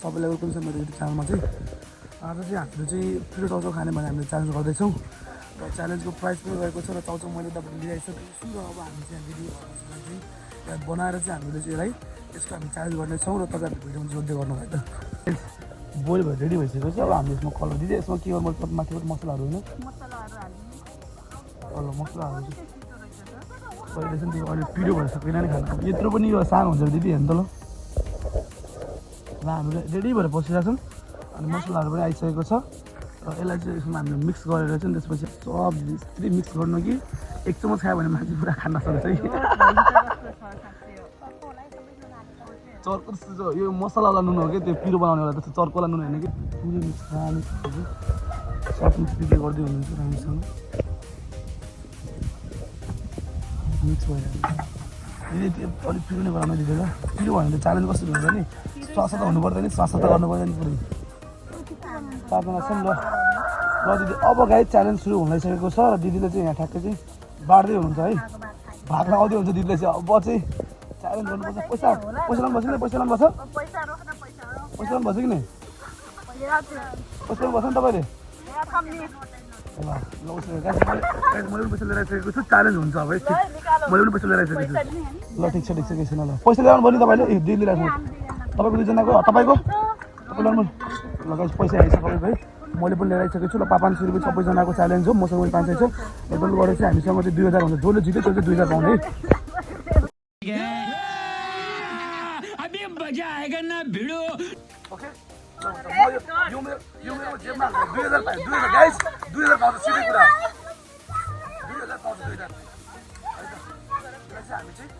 सबैलाई वेलकम छ मेरो युट्युब च्यानलमा चाहिँ आज चाहिँ हामीले चाहिँ पिरो चाउचाउ खाने भनेर हामीले च्यालेन्ज गर्दैछौँ र च्यालेन्जको प्राइस पनि रहेको छ र चाउचाउ मैले तपाईँले लिइसकेको छु र अब हामी चाहिँ भिडियो चाहिँ यहाँ बनाएर चाहिँ हामीले चाहिँ यसलाई यसको हामी च्यालेन्ज गर्नेछौँ र तपाईँहरूले भिडियोमा जोड्दै गर्नुभयो त बोइल भएर रेडी भइसकेको छ अब हामीले यसमा कलर दिँदै यसमा के गर्नु माथिबाट मसलाहरू होइन ल मसलाहरू चाहिँ अहिले चाहिँ त्यो अहिले पिरो भएर सकेन नि खानु यत्रो पनि यो सानो हुन्छ दिदी हेर्नु त ल हामीले रेडी भएर बसिरहेको छौँ अनि मसलाहरू पनि आइसकेको छ र यसलाई चाहिँ यसमा हामीले मिक्स गरेर चाहिँ त्यसपछि सब यस्तै मिक्स गर्नु कि एक चम्मच खायो भने मान्छे पुरा खान सक्छ कि चर्को जस्तो यो मसलावाला नुन हो कि त्यो पिरो बनाउनेवाला त्यस्तो चर्कोवाला नुन होइन कि पुरै मिक्स सब मिक्स पिरो गर्दै हुनुहुन्छ राम्रोसँग मिक्स भएर दिदी त्यो अलिक पिरो नै गराउनु दिदी ल पिरो भयो भने च्यालेन्ज कस्तो हुन्छ नि स्वास्थ्य त हुनु पर्दैन नि स्वास्थ्य त गर्नु पर्दैन पुरै चारजना छ नि ल दिदी अब गाई च्यालेन्ज सुरु हुन लागिसकेको छ र दिदीले चाहिँ यहाँ ठ्याक्कै चाहिँ बाँड्दै हुनुहुन्छ है भाग लगाउँदै हुन्छ दिदीले चाहिँ अब चाहिँ च्यालेन्ज गर्नुपर्छ पैसा लाउनु बस्छ कि पैसा लाउनु बस्छ कि नि पैसा लाउनु बस्छ नि तपाईँले ल उसले मैले पनि पैसा लिएर आइसकेको छु च्यालेन्ज हुन्छ अब है मैले पनि पैसा लिएर आइसकेको छु ल ठिक छ केही छैन ल पैसा ल्याउनु भयो नि तपाईँले ए दिदीले राख्नु तपाईँको दुईजनाको तपाईँको ल्याउनु ल गाइस पैसा आइसक्यो तपाईँको है मैले पनि लिएर आइसकेको छु ल 500 रुपियाँ सबैजनाको च्यालेन्ज हो मसँग पनि 500 छ र डल्लो गरेर चाहिँ हामीसँग चाहिँ 2000 हुन्छ जसले जित्यो त्यो चाहिँ 2000 पाउने अभी मजा आएगा ना भिडो ओके यो मेरो जेबमा 2000 पायो 2000 गाइस 2000 पाउँछ सिधै कुरा 2000 पाउँछ 2000 हामी चाहिँ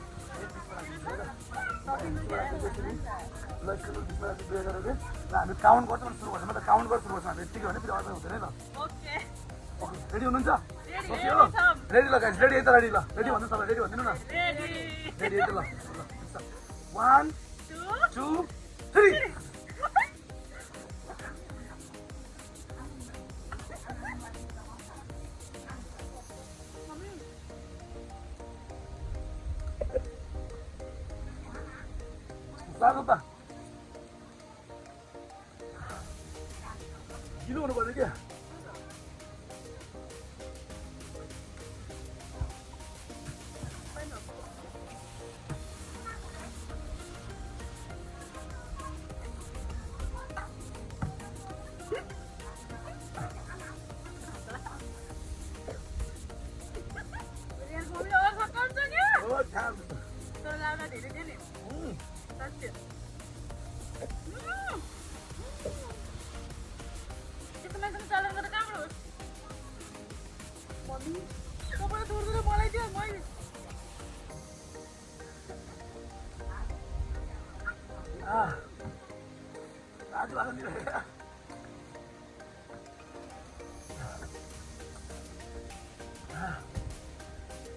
हामी काउन्ट गर्छौँ सुरु गर्छौँ मतलब काउन्ट गरेर सुरु गर्छौँ हामी यतिकै भने फेरि अर्को हुँदैन ल ओके रेडी हुनुहुन्छ ओके हो रेडी ल गाइस रेडी है त रेडी ल रेडी भन्नु तपाईँ रेडी भनिदिनु न रेडी है त ल 1 2 3 Sabe, गिलो हुनु पर्यो क्या आज वाला नहीं रहेगा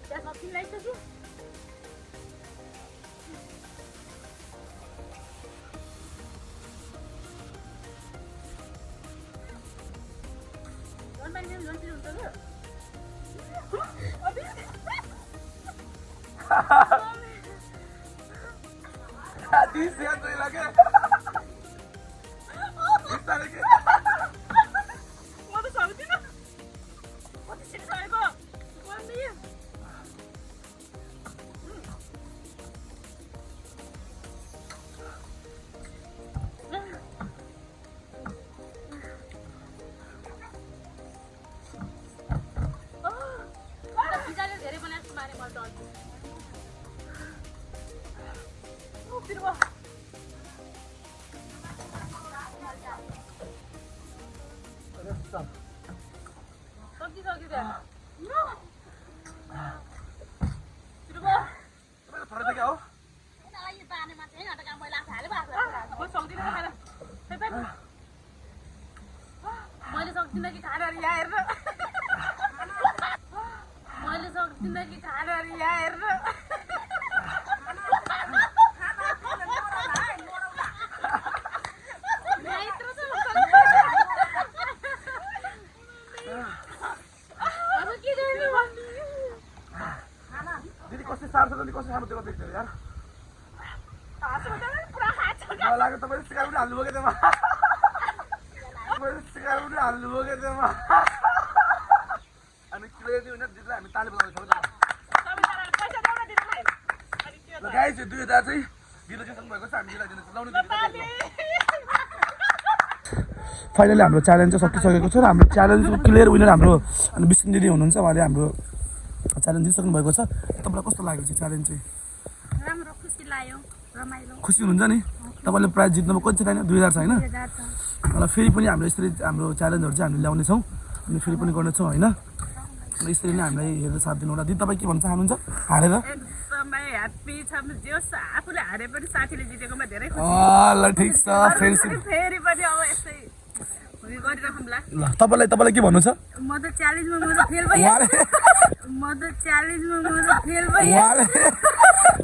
क्या कॉफी लाई तो लोन पानी लोन पी उनका ना अभी दिस से तो लगे सब्जी सब्जी दे थोड़ा सा क्या हो ये पानी में चाहिए ना काम वाला साले बात वो सब्जी ना खाना मैले सक्दिन कि खाना रे यार मैले सक्दिन कि खाना रे यार दीदी कस्तो सार्छ नि कस्तो सार्छ त्यो देख्दै यार पूरा हात मलाई लाग्यो तपाईँले सिकाएर पनि हाल्नुभयो क्या त्यसमा तपाईँले सिकाएर पनि हाल्नुभयो क्या त्यसमा अनि क्लियर दियो भने दिदीलाई हामी ताली बजाउँछौँ ल गाइस यो 2000 चाहिँ दिदीले जित्नु भएको छ हामी दिदीलाई दिनु लाउने फाइनली हाम्रो च्यालेन्ज चाहिँ सकिसकेको छ र हाम्रो च्यालेन्जको क्लियर विनर हाम्रो अनि विष्णु दिदी हुनुहुन्छ उहाँले हाम्रो च्यालेन्ज जितिसक्नु भएको छ तपाईँलाई कस्तो लाग्यो चाहिँ च्यालेन्ज चाहिँ राम्रो खुसी लाग्यो रमाइलो खुसी हुनुहुन्छ नि तपाईँले प्राइज जित्नुमा कति छैन 2000 छ होइन र फेरि पनि हाम्रो यसरी हाम्रो च्यालेन्जहरू चाहिँ हामीले ल्याउनेछौँ अनि फेरि पनि गर्नेछौँ होइन यसरी नै हामीलाई हेरेर साथ दिनु होला दिदी तपाईँ के भन्न चाहनुहुन्छ हारेर एकदमै ह्याप्पी छ जे आफूले हारे पनि साथीले जितेकोमा धेरै ल ठिक छ फेरि फेरि पनि अब यस्तै गरिराखौँला ल तपाईँलाई के भन्नु छ म त च्यालेन्जमा म त फेल भएँ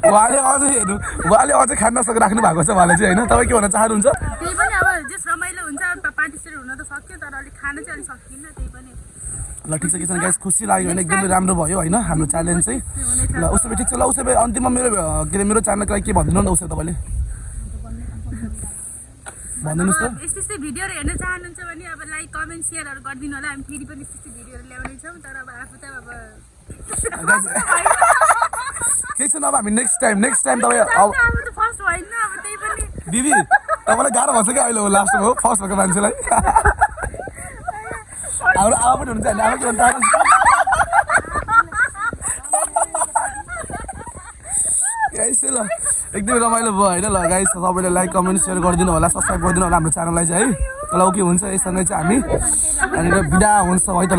उहाँले अझै हेर्नु उहाँले अझै खान नसकेर राख्नु भएको छ उहाँले चाहिँ होइन तपाईँ के भन्न चाहनुहुन्छ त्यही पनि अब जस रमाइलो हुन्छ पार्टिसिपेट हुन त सक्यो तर अलिक खान चाहिँ अलिक सकिन्न त्यही पनि ल ठिक छ किसान गाइस खुसी लाग्यो भने एकदमै राम्रो भयो होइन हाम्रो च्यालेन्ज चाहिँ ल उसो भए ठिक छ ल उसो भए अन्तिममा मेरो के अरे मेरो च्यानलको लागि के भनिदिनु न उसो तपाईँले भनिदिनुहोस् त यस्तै भिडियोहरू हेर्न चाहनुहुन्छ भने अब लाइक कमेन्ट सेयरहरू गरिदिनु होला हामी फेरि पनि यस्तै भिडियोहरू ल्याउने छौँ तर अब आफू त अब केही छैन अब हामी नेक्स्ट टाइम तपाईँ अब फर्स्ट होइन अब त्यही पनि दिदी तपाईँलाई गाह्रो भन्छ क्या अहिले हो लास्टमा हो फर्स्ट भएको मान्छेलाई हाम्रो आमा पनि हुन्छ हामी आमा के भन्छ गाइस ल एकदमै रमाइलो भयो होइन ल गाइस सबैले लाइक कमेन्ट सेयर गरिदिनु होला सब्सक्राइब गरिदिनु होला हाम्रो च्यानललाई चाहिँ है ल ओके हुन्छ यससँगै चाहिँ हामी अनि बिदा हुन्छ है त ल